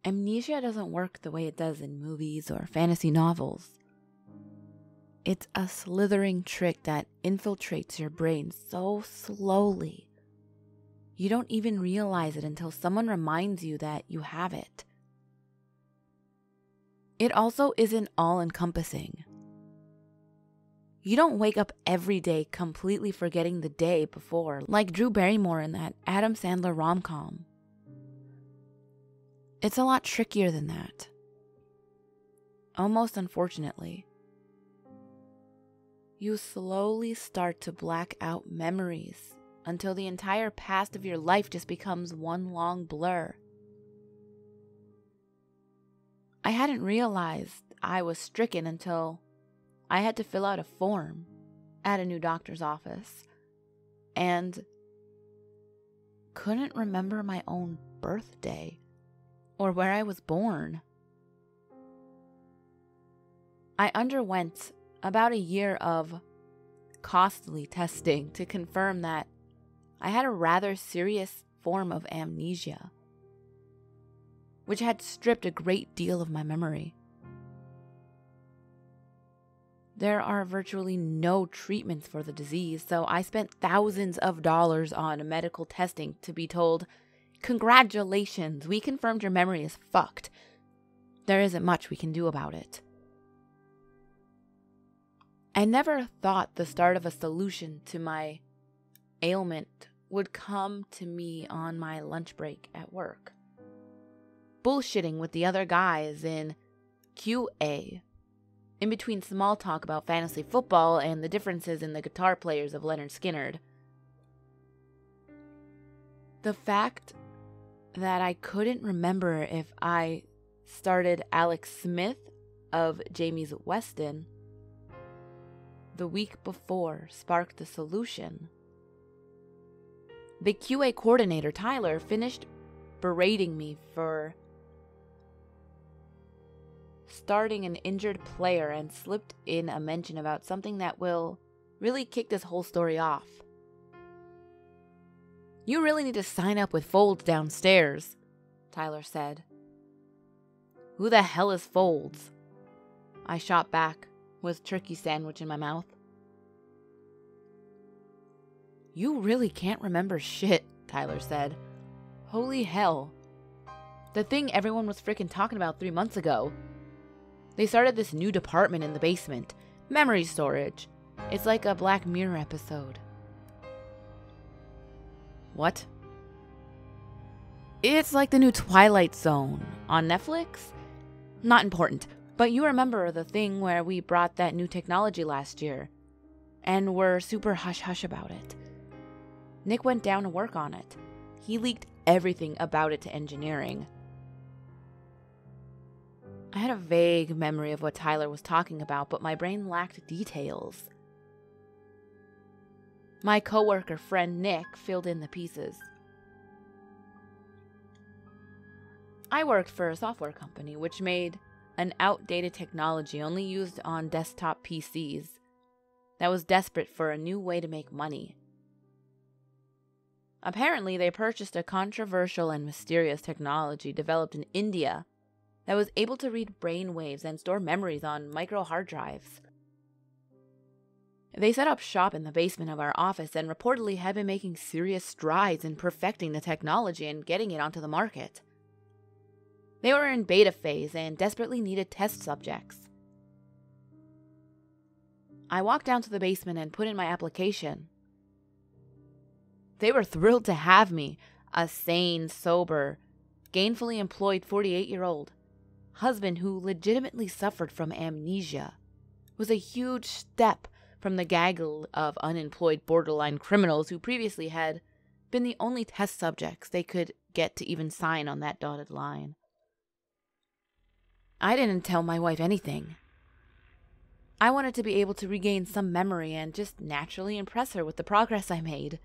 Amnesia doesn't work the way it does in movies or fantasy novels. It's a slithering trick that infiltrates your brain so slowly. You don't even realize it until someone reminds you that you have it. It also isn't all-encompassing. You don't wake up every day completely forgetting the day before, like Drew Barrymore in that Adam Sandler rom-com. It's a lot trickier than that. Almost unfortunately. You slowly start to black out memories until the entire past of your life just becomes one long blur. I hadn't realized I was stricken until I had to fill out a form at a new doctor's office and couldn't remember my own birthday or where I was born. I underwent about a year of costly testing to confirm that I had a rather serious form of amnesia, which had stripped a great deal of my memory. There are virtually no treatments for the disease, so I spent thousands of dollars on medical testing to be told, "Congratulations, we confirmed your memory is fucked. There isn't much we can do about it." I never thought the start of a solution to my ailment would come to me on my lunch break at work, bullshitting with the other guys in QA, in between small talk about fantasy football and the differences in the guitar players of Leonard Skinner. The fact that I couldn't remember if I started Alex Smith of Jamie's Weston the week before sparked the solution. The QA coordinator, Tyler, finished berating me for starting an injured player and slipped in a mention about something that will really kick this whole story off. "You really need to sign up with Folds downstairs," Tyler said. "Who the hell is Folds?" I shot back with turkey sandwich in my mouth. "You really can't remember shit," Tyler said. "Holy hell. The thing everyone was freaking talking about 3 months ago. They started this new department in the basement. Memory storage. It's like a Black Mirror episode." "What?" "It's like the new Twilight Zone on Netflix. Not important, but you remember the thing where we brought that new technology last year and were super hush-hush about it. Nick went down to work on it. He leaked everything about it to engineering." I had a vague memory of what Tyler was talking about, but my brain lacked details. My coworker friend Nick filled in the pieces. I worked for a software company which made an outdated technology only used on desktop PCs that was desperate for a new way to make money. Apparently, they purchased a controversial and mysterious technology developed in India that was able to read brain waves and store memories on micro hard drives. They set up shop in the basement of our office and reportedly had been making serious strides in perfecting the technology and getting it onto the market. They were in beta phase and desperately needed test subjects. I walked down to the basement and put in my application. They were thrilled to have me, a sane, sober, gainfully employed 48-year-old husband who legitimately suffered from amnesia. It was a huge step from the gaggle of unemployed borderline criminals who previously had been the only test subjects they could get to even sign on that dotted line. I didn't tell my wife anything. I wanted to be able to regain some memory and just naturally impress her with the progress I made.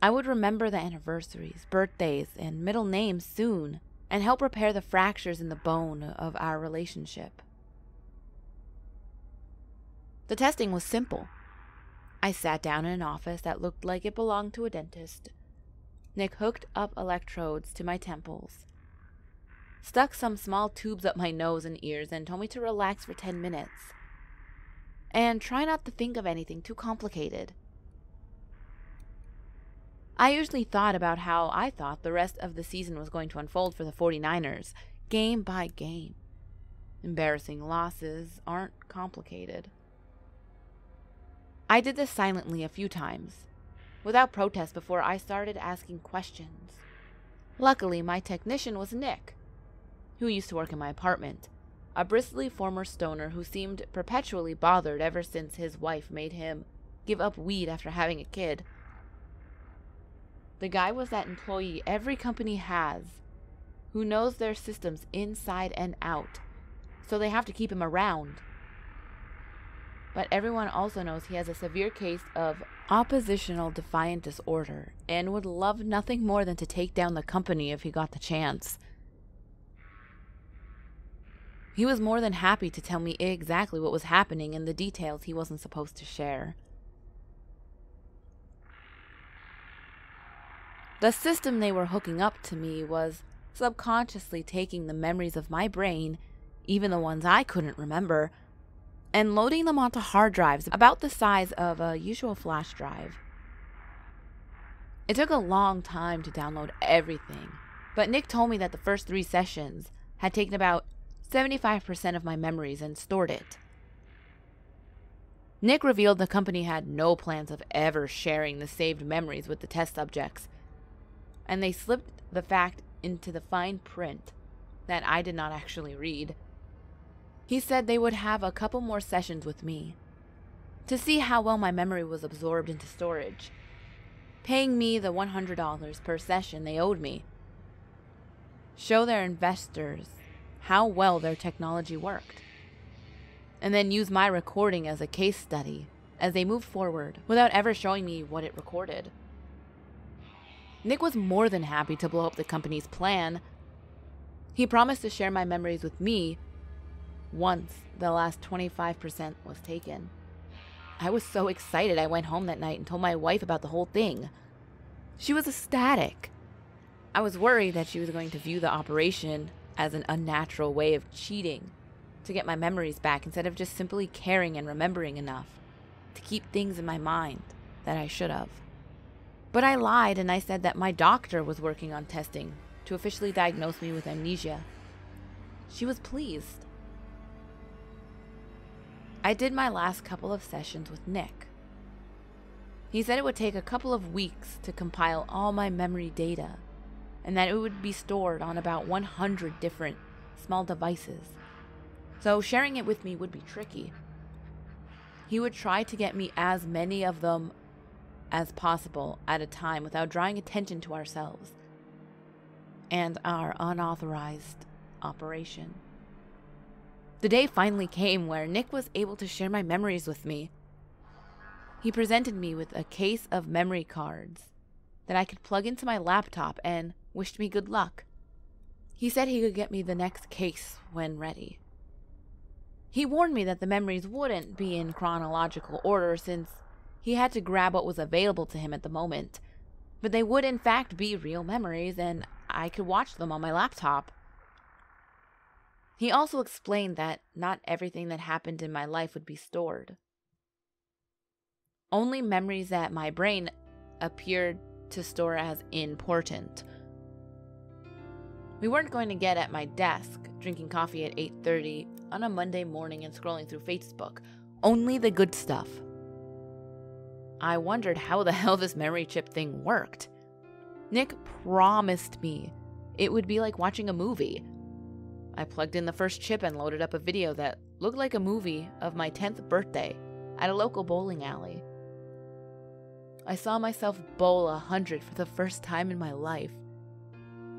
I would remember the anniversaries, birthdays, and middle names soon, and help repair the fractures in the bone of our relationship. The testing was simple. I sat down in an office that looked like it belonged to a dentist. Nick hooked up electrodes to my temples stuck some small tubes up my nose and ears, and told me to relax for 10 minutes. And try not to think of anything too complicated. I usually thought about how I thought the rest of the season was going to unfold for the 49ers, game by game. Embarrassing losses aren't complicated. I did this silently a few times, without protest, before I started asking questions. Luckily, my technician was Nick, who used to work in my apartment, a bristly former stoner who seemed perpetually bothered ever since his wife made him give up weed after having a kid. The guy was that employee every company has, who knows their systems inside and out, so they have to keep him around. But everyone also knows he has a severe case of oppositional defiant disorder and would love nothing more than to take down the company if he got the chance. He was more than happy to tell me exactly what was happening and the details he wasn't supposed to share. The system they were hooking up to me was subconsciously taking the memories of my brain, even the ones I couldn't remember, and loading them onto hard drives about the size of a usual flash drive. It took a long time to download everything, but Nick told me that the first 3 sessions had taken about 75% of my memories and stored it. Nick revealed the company had no plans of ever sharing the saved memories with the test subjects, and they slipped the fact into the fine print that I did not actually read. He said they would have a couple more sessions with me to see how well my memory was absorbed into storage, paying me the $100 per session they owed me, show their investors how well their technology worked, and then use my recording as a case study as they moved forward without ever showing me what it recorded. Nick was more than happy to blow up the company's plan. He promised to share my memories with me once the last 25% was taken. I was so excited I went home that night and told my wife about the whole thing. She was ecstatic. I was worried that she was going to view the operation as an unnatural way of cheating to get my memories back instead of just simply caring and remembering enough to keep things in my mind that I should have. But I lied and I said that my doctor was working on testing to officially diagnose me with amnesia. She was pleased. I did my last couple of sessions with Nick. He said it would take a couple of weeks to compile all my memory data, and that it would be stored on about 100 different small devices, so sharing it with me would be tricky. He would try to get me as many of them as possible at a time without drawing attention to ourselves and our unauthorized operation. The day finally came where Nick was able to share my memories with me. He presented me with a case of memory cards that I could plug into my laptop and wished me good luck. He said he could get me the next case when ready. He warned me that the memories wouldn't be in chronological order since he had to grab what was available to him at the moment, but they would in fact be real memories and I could watch them on my laptop. He also explained that not everything that happened in my life would be stored. Only memories that my brain appeared to store as important. We weren't going to get at my desk, drinking coffee at 8:30 on a Monday morning and scrolling through Facebook. Only the good stuff. I wondered how the hell this memory chip thing worked. Nick promised me it would be like watching a movie. I plugged in the first chip and loaded up a video that looked like a movie of my 10th birthday at a local bowling alley. I saw myself bowl 100 for the first time in my life,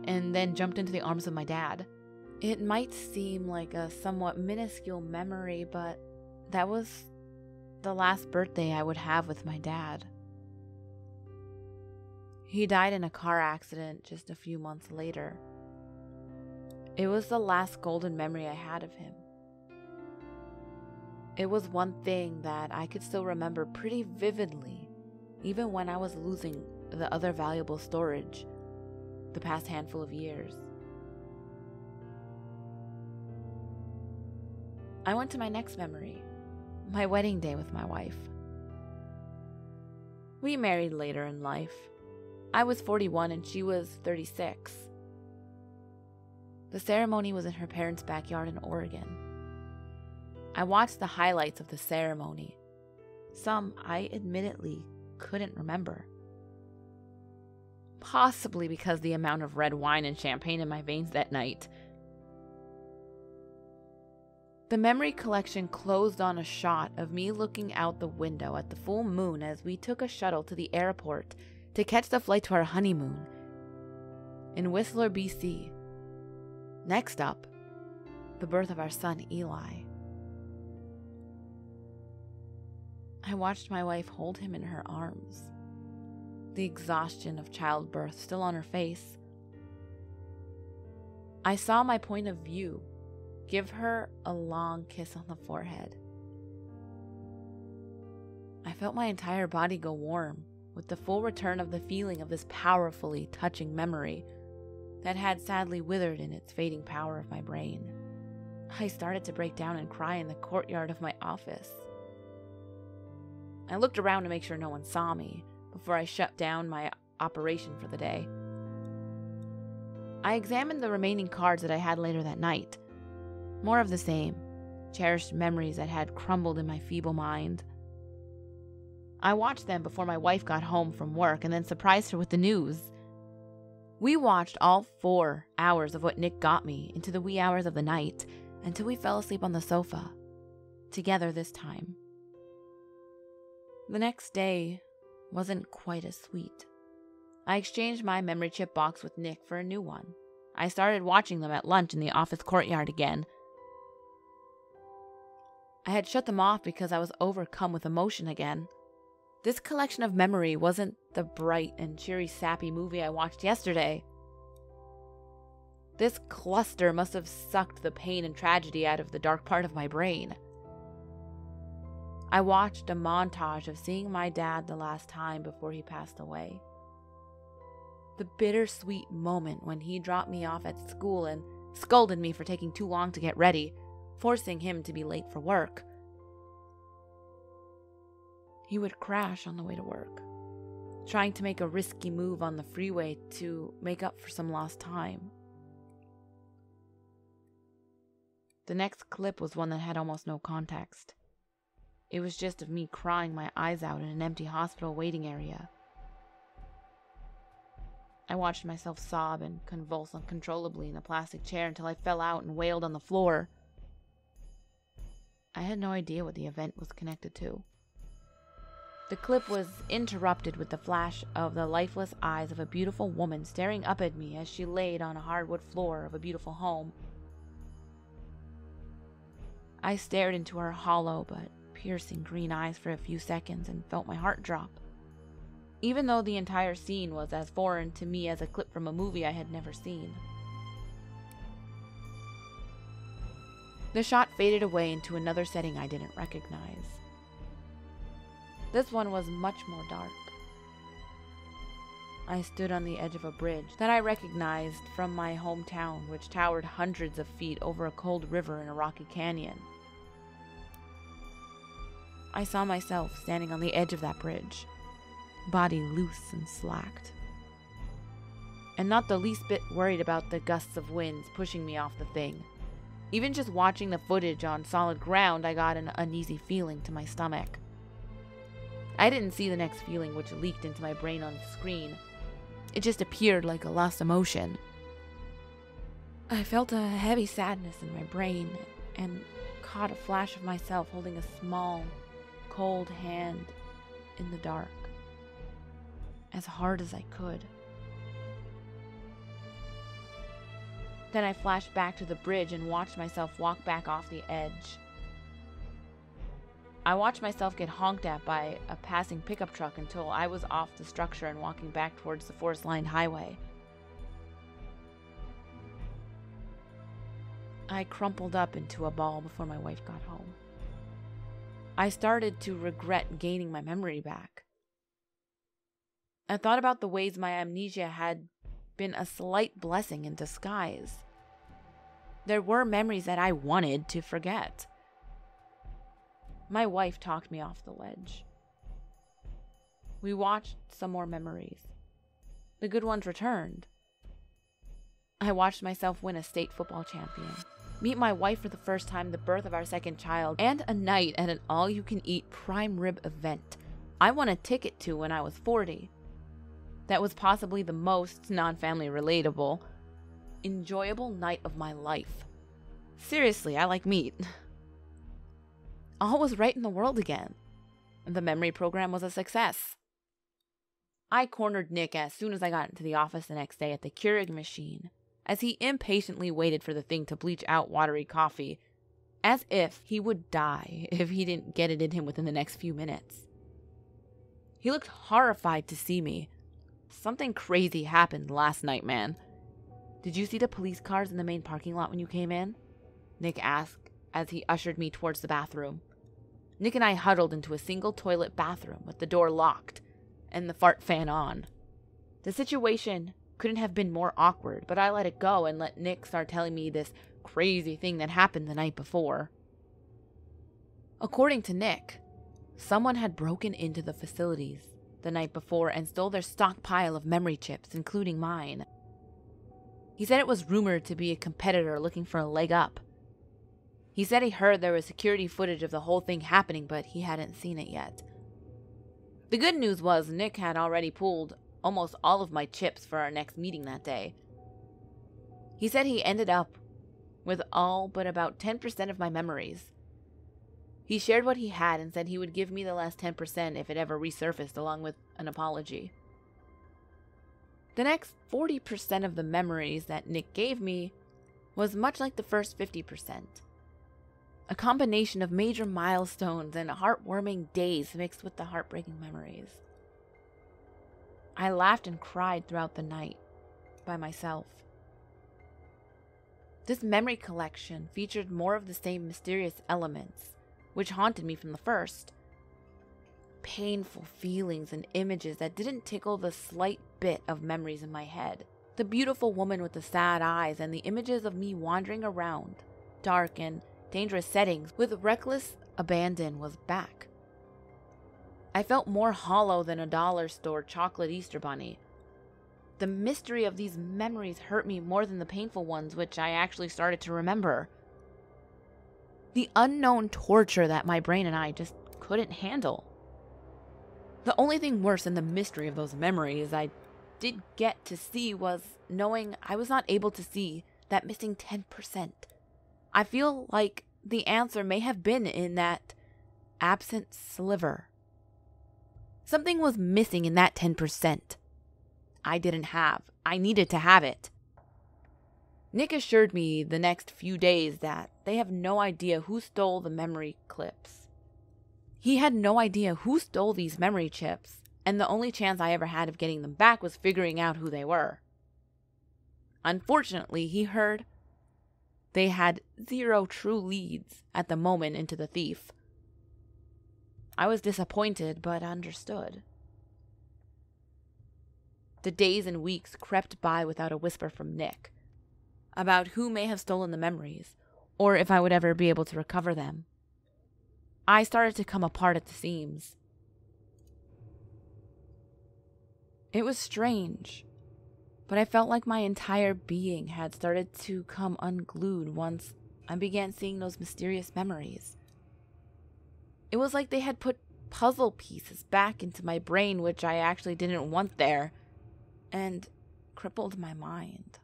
and then jumped into the arms of my dad. It might seem like a somewhat minuscule memory, but that was the last birthday I would have with my dad. He died in a car accident just a few months later. It was the last golden memory I had of him. It was one thing that I could still remember pretty vividly, even when I was losing the other valuable storage the past handful of years. I went to my next memory, my wedding day with my wife. We married later in life. I was 41 and she was 36. The ceremony was in her parents' backyard in Oregon. I watched the highlights of the ceremony. Some I admittedly couldn't remember. Possibly because the amount of red wine and champagne in my veins that night. The memory collection closed on a shot of me looking out the window at the full moon as we took a shuttle to the airport to catch the flight to our honeymoon in Whistler, BC. Next up, the birth of our son, Eli. I watched my wife hold him in her arms, the exhaustion of childbirth still on her face. I saw my point of view give her a long kiss on the forehead. I felt my entire body go warm with the full return of the feeling of this powerfully touching memory that had sadly withered in its fading power of my brain. I started to break down and cry in the courtyard of my office. I looked around to make sure no one saw me before I shut down my operation for the day. I examined the remaining cards that I had later that night. More of the same, cherished memories that had crumbled in my feeble mind. I watched them before my wife got home from work and then surprised her with the news. We watched all 4 hours of what Nick got me into the wee hours of the night until we fell asleep on the sofa, together this time. The next day wasn't quite as sweet. I exchanged my memory chip box with Nick for a new one. I started watching them at lunch in the office courtyard again. I had shut them off because I was overcome with emotion again. This collection of memory wasn't the bright and cheery sappy movie I watched yesterday. This cluster must have sucked the pain and tragedy out of the dark part of my brain. I watched a montage of seeing my dad the last time before he passed away. The bittersweet moment when he dropped me off at school and scolded me for taking too long to get ready, forcing him to be late for work. He would crash on the way to work, trying to make a risky move on the freeway to make up for some lost time. The next clip was one that had almost no context. It was just of me crying my eyes out in an empty hospital waiting area. I watched myself sob and convulse uncontrollably in a plastic chair until I fell out and wailed on the floor. I had no idea what the event was connected to. The clip was interrupted with the flash of the lifeless eyes of a beautiful woman staring up at me as she laid on a hardwood floor of a beautiful home. I stared into her hollow but piercing green eyes for a few seconds and felt my heart drop. Even though the entire scene was as foreign to me as a clip from a movie I had never seen. The shot faded away into another setting I didn't recognize. This one was much more dark. I stood on the edge of a bridge that I recognized from my hometown, which towered hundreds of feet over a cold river in a rocky canyon. I saw myself standing on the edge of that bridge, body loose and slacked, and not the least bit worried about the gusts of winds pushing me off the thing. Even just watching the footage on solid ground, I got an uneasy feeling to my stomach. I didn't see the next feeling which leaked into my brain on the screen. It just appeared like a lost emotion. I felt a heavy sadness in my brain and caught a flash of myself holding a small, cold hand in the dark, as hard as I could. Then I flashed back to the bridge and watched myself walk back off the edge. I watched myself get honked at by a passing pickup truck until I was off the structure and walking back towards the forest-lined highway. I crumpled up into a ball before my wife got home. I started to regret gaining my memory back. I thought about the ways my amnesia had been a slight blessing in disguise. There were memories that I wanted to forget, My wife talked me off the ledge. We watched some more memories. The good ones returned. I watched myself win a state football champion, meet my wife for the first time, the birth of our second child, and a night at an all-you-can-eat prime rib event I won a ticket to when I was 40. That was possibly the most non-family relatable, enjoyable night of my life. Seriously, I like meat. All was right in the world again. The memory program was a success. I cornered Nick as soon as I got into the office the next day at the Keurig machine, as he impatiently waited for the thing to bleach out watery coffee, as if he would die if he didn't get it in him within the next few minutes. He looked horrified to see me. Something crazy happened last night, man. Did you see the police cars in the main parking lot when you came in? Nick asked as he ushered me towards the bathroom. Nick and I huddled into a single toilet bathroom with the door locked and the fart fan on. The situation couldn't have been more awkward, but I let it go and let Nick start telling me this crazy thing that happened the night before. According to Nick, someone had broken into the facilities the night before and stole their stockpile of memory chips, including mine. He said it was rumored to be a competitor looking for a leg up. He said he heard there was security footage of the whole thing happening, but he hadn't seen it yet. The good news was Nick had already pooled almost all of my chips for our next meeting that day. He said he ended up with all but about 10% of my memories. He shared what he had and said he would give me the last 10% if it ever resurfaced, along with an apology. The next 40% of the memories that Nick gave me was much like the first 50%. A combination of major milestones and heartwarming days mixed with the heartbreaking memories. I laughed and cried throughout the night by myself. This memory collection featured more of the same mysterious elements, which haunted me from the first. Painful feelings and images that didn't tickle the slight bit of memories in my head. The beautiful woman with the sad eyes and the images of me wandering around dark and dangerous settings with reckless abandon was back. I felt more hollow than a dollar store chocolate Easter bunny. The mystery of these memories hurt me more than the painful ones, which I actually started to remember. The unknown torture that my brain and I just couldn't handle. The only thing worse than the mystery of those memories I did get to see was knowing I was not able to see that missing 10%. I feel like the answer may have been in that absent sliver. Something was missing in that 10%. I didn't have. I needed to have it. Nick assured me the next few days that they have no idea who stole the memory clips. He had no idea who stole these memory chips, and the only chance I ever had of getting them back was figuring out who they were. Unfortunately, he heard they had 0 true leads at the moment into the thief. I was disappointed, but understood. The days and weeks crept by without a whisper from Nick about who may have stolen the memories, or if I would ever be able to recover them. I started to come apart at the seams. It was strange, but I felt like my entire being had started to come unglued once I began seeing those mysterious memories. It was like they had put puzzle pieces back into my brain, which I actually didn't want there, and crippled my mind.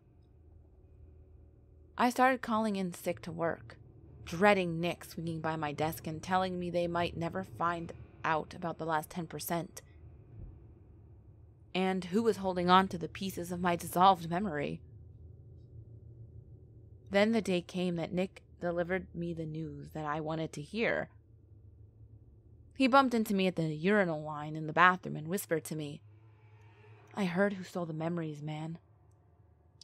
I started calling in sick to work, dreading Nick swinging by my desk and telling me they might never find out about the last 10%, and who was holding on to the pieces of my dissolved memory. Then the day came that Nick delivered me the news that I wanted to hear. He bumped into me at the urinal line in the bathroom and whispered to me, "I heard who stole the memories, man.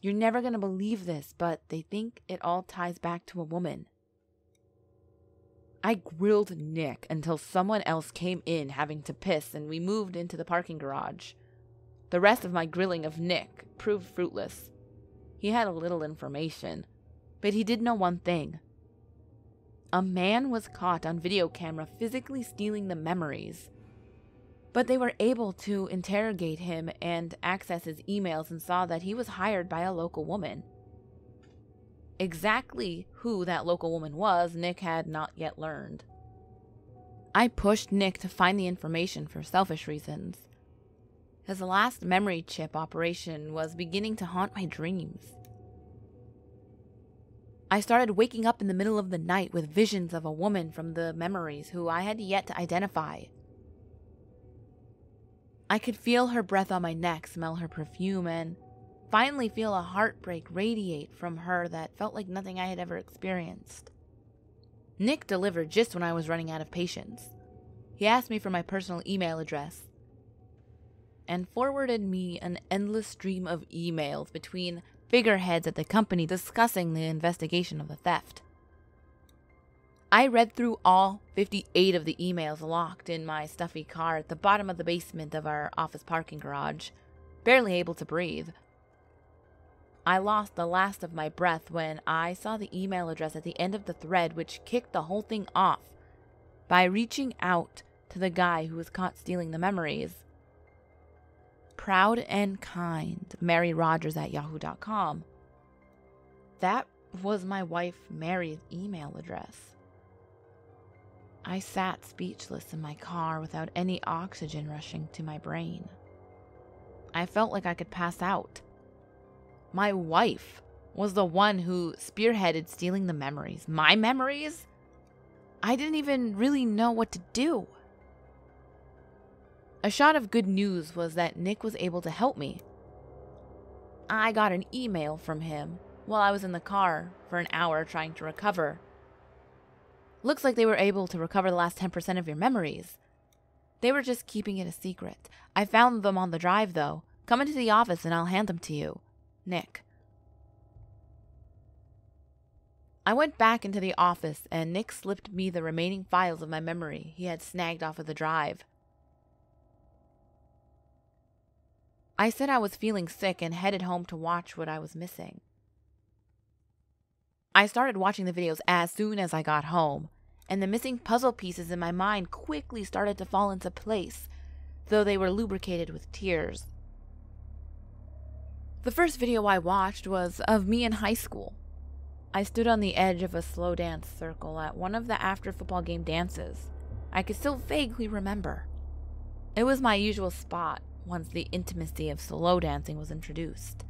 You're never going to believe this, but they think it all ties back to a woman." I grilled Nick until someone else came in having to piss and we moved into the parking garage. The rest of my grilling of Nick proved fruitless. He had a little information, but he did know one thing. A man was caught on video camera physically stealing the memories, but they were able to interrogate him and access his emails and saw that he was hired by a local woman. Exactly who that local woman was, Nick had not yet learned. I pushed Nick to find the information for selfish reasons. His last memory chip operation was beginning to haunt my dreams. I started waking up in the middle of the night with visions of a woman from the memories who I had yet to identify. I could feel her breath on my neck, smell her perfume, and finally feel a heartbreak radiate from her that felt like nothing I had ever experienced. Nick delivered just when I was running out of patience. He asked me for my personal email address and forwarded me an endless stream of emails between figureheads at the company discussing the investigation of the theft. I read through all 58 of the emails locked in my stuffy car at the bottom of the basement of our office parking garage, barely able to breathe. I lost the last of my breath when I saw the email address at the end of the thread, which kicked the whole thing off by reaching out to the guy who was caught stealing the memories. Proud and kind, Mary Rogers at yahoo.com. That was my wife Mary's email address. I sat speechless in my car without any oxygen rushing to my brain. I felt like I could pass out. My wife was the one who spearheaded stealing the memories. My memories? I didn't even really know what to do. A shot of good news was that Nick was able to help me. I got an email from him while I was in the car for an hour trying to recover. Looks like they were able to recover the last 10% of your memories. They were just keeping it a secret. I found them on the drive, though. Come into the office and I'll hand them to you. Nick. I went back into the office and Nick slipped me the remaining files of my memory he had snagged off of the drive. I said I was feeling sick and headed home to watch what I was missing. I started watching the videos as soon as I got home, and the missing puzzle pieces in my mind quickly started to fall into place, though they were lubricated with tears. The first video I watched was of me in high school. I stood on the edge of a slow dance circle at one of the after-football game dances. I could still vaguely remember. It was my usual spot once the intimacy of slow dancing was introduced.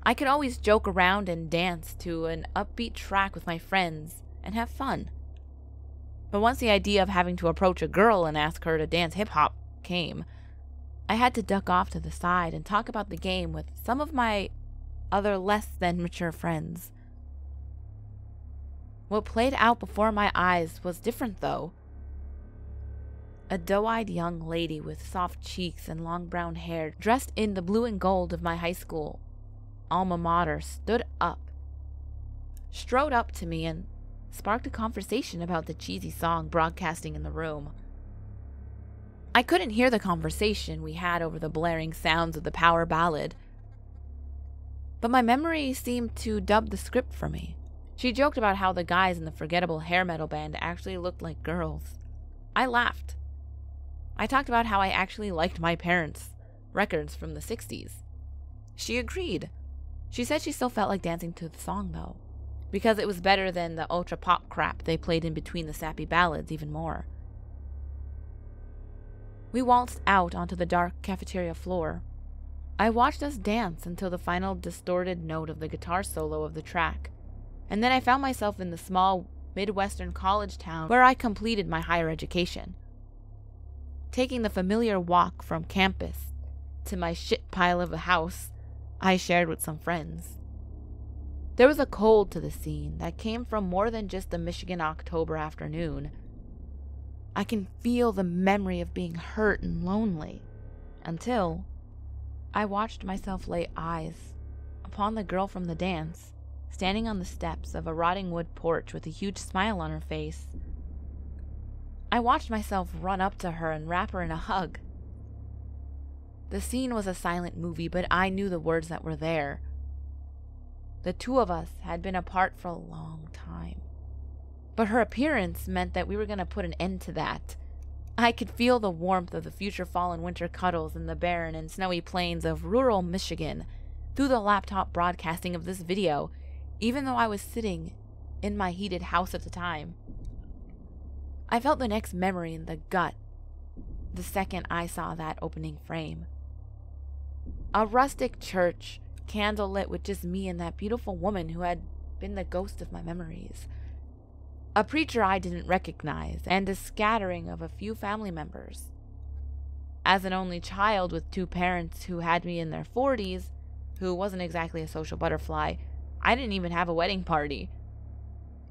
I could always joke around and dance to an upbeat track with my friends and have fun. But once the idea of having to approach a girl and ask her to dance hip-hop came, I had to duck off to the side and talk about the game with some of my other less than mature friends. What played out before my eyes was different, though. A doe-eyed young lady with soft cheeks and long brown hair, dressed in the blue and gold of my high school alma mater, stood up, strode up to me, and sparked a conversation about the cheesy song broadcasting in the room. I couldn't hear the conversation we had over the blaring sounds of the power ballad, but my memory seemed to dub the script for me. She joked about how the guys in the forgettable hair metal band actually looked like girls. I laughed. I talked about how I actually liked my parents' records from the 60s. She agreed. She said she still felt like dancing to the song, though, because it was better than the ultra-pop crap they played in between the sappy ballads even more. We waltzed out onto the dark cafeteria floor. I watched us dance until the final distorted note of the guitar solo of the track, and then I found myself in the small Midwestern college town where I completed my higher education, taking the familiar walk from campus to my shit pile of a house I shared with some friends. There was a cold to the scene that came from more than just the Michigan October afternoon. I can feel the memory of being hurt and lonely, until I watched myself lay eyes upon the girl from the dance, standing on the steps of a rotting wood porch with a huge smile on her face. I watched myself run up to her and wrap her in a hug. The scene was a silent movie, but I knew the words that were there. The two of us had been apart for a long time, But her appearance meant that we were going to put an end to that. I could feel the warmth of the future fall and winter cuddles in the barren and snowy plains of rural Michigan through the laptop broadcasting of this video, even though I was sitting in my heated house at the time. I felt the next memory in the gut the second I saw that opening frame. A rustic church, candlelit with just me and that beautiful woman who had been the ghost of my memories. A preacher I didn't recognize, and a scattering of a few family members. As an only child with two parents who had me in their 40s, who wasn't exactly a social butterfly, I didn't even have a wedding party.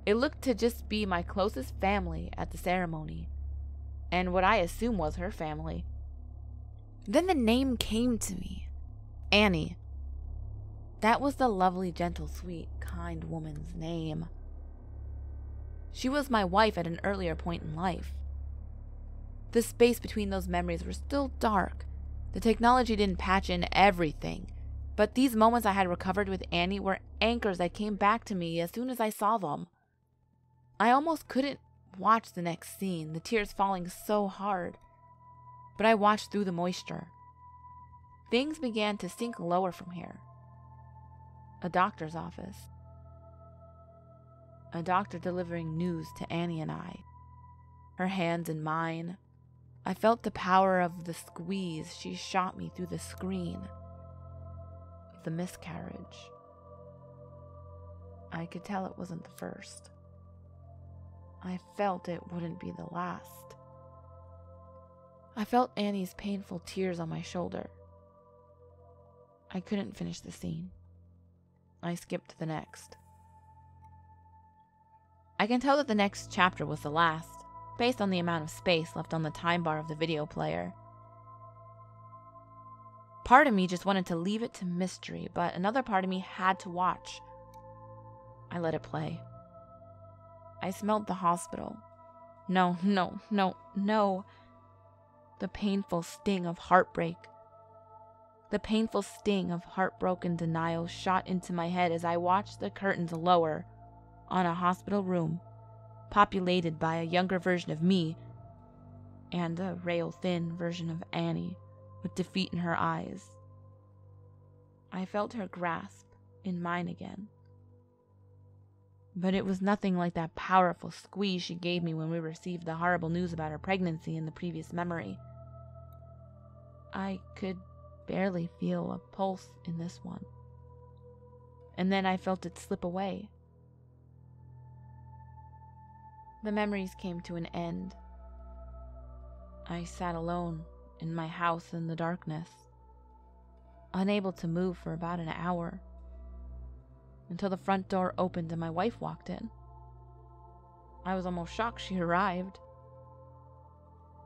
It looked to just be my closest family at the ceremony, and what I assumed was her family. Then the name came to me. Annie. That was the lovely, gentle, sweet, kind woman's name. She was my wife at an earlier point in life. The space between those memories was still dark. The technology didn't patch in everything, but these moments I had recovered with Annie were anchors that came back to me as soon as I saw them. I almost couldn't watch the next scene, the tears falling so hard, but I watched through the moisture. Things began to sink lower from here. A doctor's office. A doctor delivering news to Annie and I. Her hands in mine. I felt the power of the squeeze she shot me through the screen. The miscarriage. I could tell it wasn't the first. I felt it wouldn't be the last. I felt Annie's painful tears on my shoulder. I couldn't finish the scene. I skipped to the next. I can tell that the next chapter was the last, based on the amount of space left on the time bar of the video player. Part of me just wanted to leave it to mystery, but another part of me had to watch. I let it play. I smelled the hospital. No. The painful sting of heartbreak. The painful sting of heartbroken denial shot into my head as I watched the curtains lower on a hospital room populated by a younger version of me and a rail-thin version of Annie with defeat in her eyes. I felt her grasp in mine again. But it was nothing like that powerful squeeze she gave me when we received the horrible news about her pregnancy in the previous memory. I could barely feel a pulse in this one. And then I felt it slip away. The memories came to an end. I sat alone in my house in the darkness, unable to move for about an hour, until the front door opened and my wife walked in. I was almost shocked she arrived.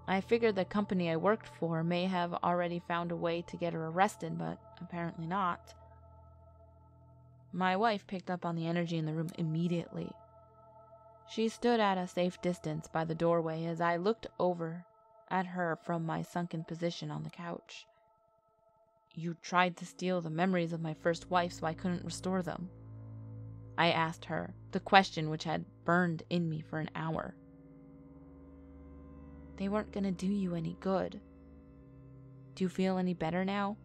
I figured the company I worked for may have already found a way to get her arrested, but apparently not. My wife picked up on the energy in the room immediately. She stood at a safe distance by the doorway as I looked over at her from my sunken position on the couch. "You tried to steal the memories of my first wife so I couldn't restore them," I asked her, the question which had burned in me for an hour. "They weren't going to do you any good. Do you feel any better now?"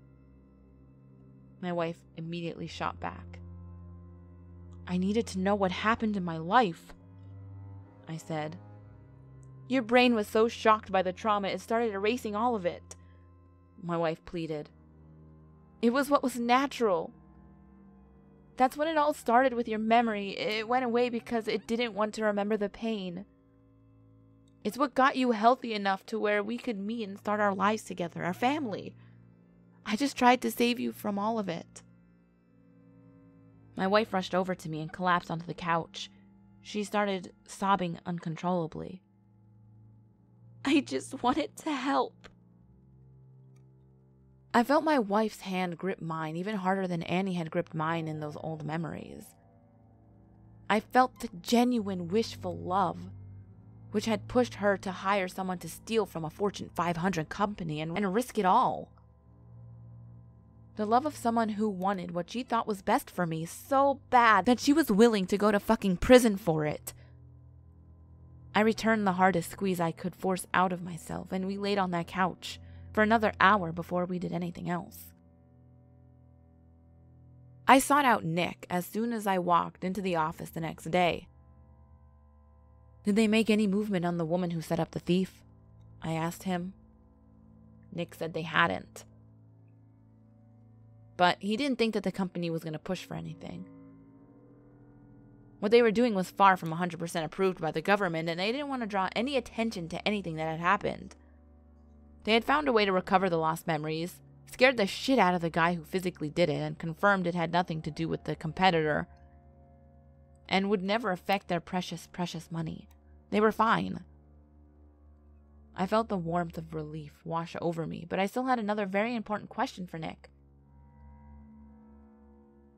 My wife immediately shot back. "I needed to know what happened in my life," I said. "Your brain was so shocked by the trauma it started erasing all of it," my wife pleaded. "It was what was natural. That's when it all started with your memory. It went away because it didn't want to remember the pain. It's what got you healthy enough to where we could meet and start our lives together, our family. I just tried to save you from all of it." My wife rushed over to me and collapsed onto the couch. She started sobbing uncontrollably. "I just wanted to help." I felt my wife's hand grip mine even harder than Annie had gripped mine in those old memories. I felt the genuine wishful love, which had pushed her to hire someone to steal from a Fortune 500 company and risk it all. The love of someone who wanted what she thought was best for me so bad that she was willing to go to fucking prison for it. I returned the hardest squeeze I could force out of myself, and we laid on that couch for another hour before we did anything else. I sought out Nick as soon as I walked into the office the next day. Did they make any movement on the woman who set up the thief? I asked him. Nick said they hadn't. But he didn't think that the company was going to push for anything. What they were doing was far from 100% approved by the government, and they didn't want to draw any attention to anything that had happened. They had found a way to recover the lost memories, scared the shit out of the guy who physically did it, and confirmed it had nothing to do with the competitor, and would never affect their precious, precious money. They were fine. I felt the warmth of relief wash over me, but I still had another very important question for Nick.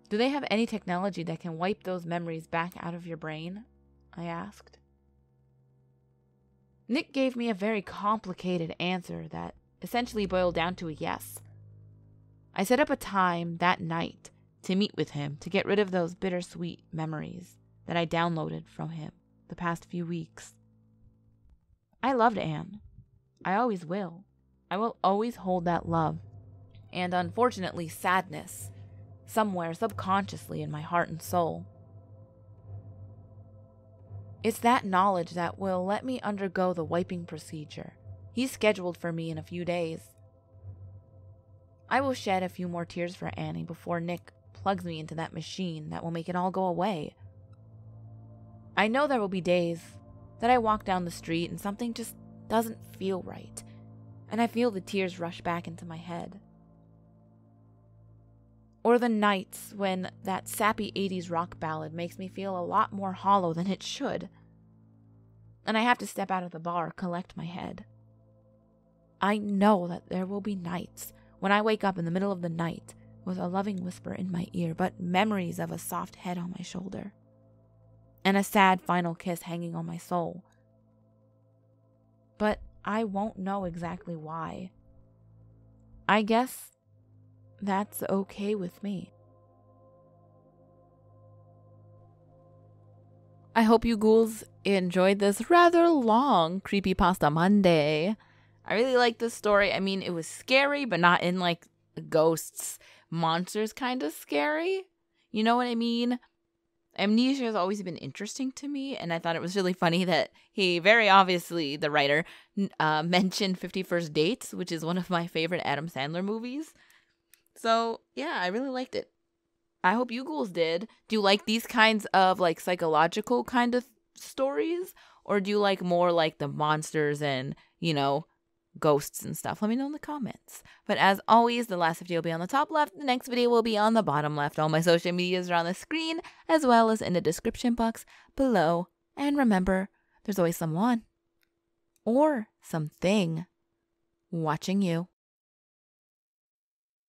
Do they have any technology that can wipe those memories back out of your brain? I asked. Nick gave me a very complicated answer that essentially boiled down to a yes. I set up a time that night to meet with him to get rid of those bittersweet memories that I downloaded from him the past few weeks. I loved Anne. I always will. I will always hold that love and, unfortunately, sadness somewhere subconsciously in my heart and soul. It's that knowledge that will let me undergo the wiping procedure. He's scheduled for me in a few days. I will shed a few more tears for Annie before Nick plugs me into that machine that will make it all go away. I know there will be days that I walk down the street and something just doesn't feel right, and I feel the tears rush back into my head. Or the nights when that sappy 80s rock ballad makes me feel a lot more hollow than it should, and I have to step out of the bar, collect my head. I know that there will be nights when I wake up in the middle of the night with a loving whisper in my ear, but memories of a soft head on my shoulder, and a sad final kiss hanging on my soul. But I won't know exactly why. I guess that's okay with me. I hope you ghouls enjoyed this rather long Creepypasta Monday. I really like this story. I mean, it was scary, but not in like ghosts, monsters kind of scary. You know what I mean? Amnesia has always been interesting to me, and I thought it was really funny that he, very obviously, the writer, mentioned 50 First Dates, which is one of my favorite Adam Sandler movies. So, yeah, I really liked it. I hope you ghouls did. Do you like these kinds of, like, psychological kind of stories? Or do you like more, like, the monsters and, you know, ghosts and stuff? Let me know in the comments. But as always, the last video will be on the top left. The next video will be on the bottom left. All my social medias are on the screen, as well as in the description box below. And remember, there's always someone or something watching you.